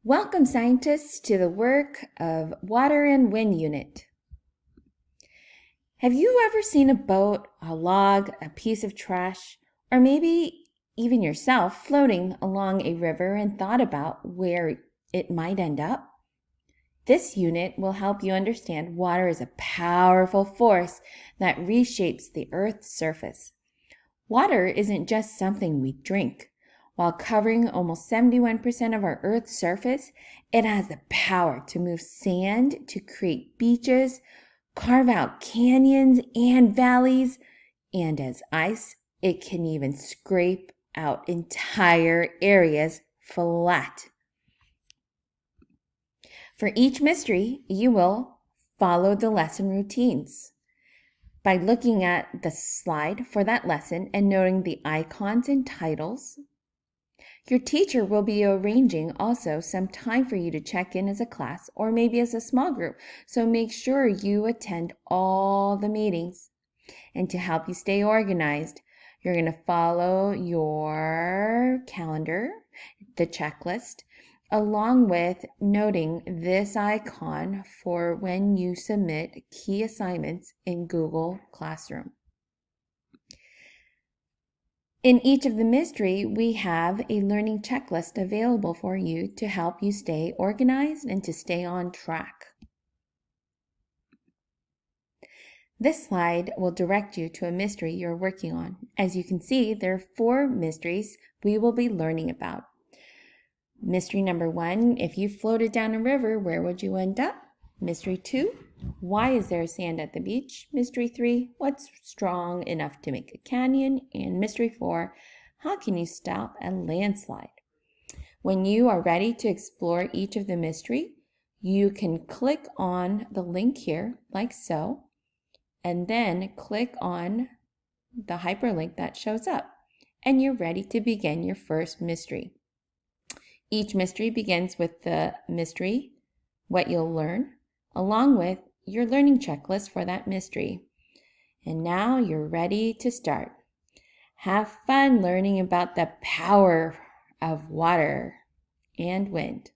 Welcome, scientists, to the work of Water and Wind Unit. Have you ever seen a boat, a log, a piece of trash, or maybe even yourself floating along a river and thought about where it might end up? This unit will help you understand water is a powerful force that reshapes the Earth's surface. Water isn't just something we drink. While covering almost 71% of our Earth's surface, it has the power to move sand to create beaches, carve out canyons and valleys, and as ice, it can even scrape out entire areas flat. For each mystery, you will follow the lesson routines by looking at the slide for that lesson and noting the icons and titles. Your teacher will be arranging also some time for you to check in as a class or maybe as a small group, so make sure you attend all the meetings. And to help you stay organized, you're going to follow your calendar, the checklist, along with noting this icon for when you submit key assignments in Google Classroom. In each of the mystery, we have a learning checklist available for you to help you stay organized and to stay on track. This slide will direct you to a mystery you're working on. As you can see, there are 4 mysteries we will be learning about. Mystery number 1, if you floated down a river, where would you end up? Mystery 2, why is there sand at the beach? Mystery 3, what's strong enough to make a canyon? And mystery 4, how can you stop a landslide? When you are ready to explore each of the mystery, you can click on the link here, like so, and then click on the hyperlink that shows up, and you're ready to begin your first mystery. Each mystery begins with the mystery, what you'll learn, along with your learning checklist for that mystery. And now you're ready to start. Have fun learning about the power of water and wind.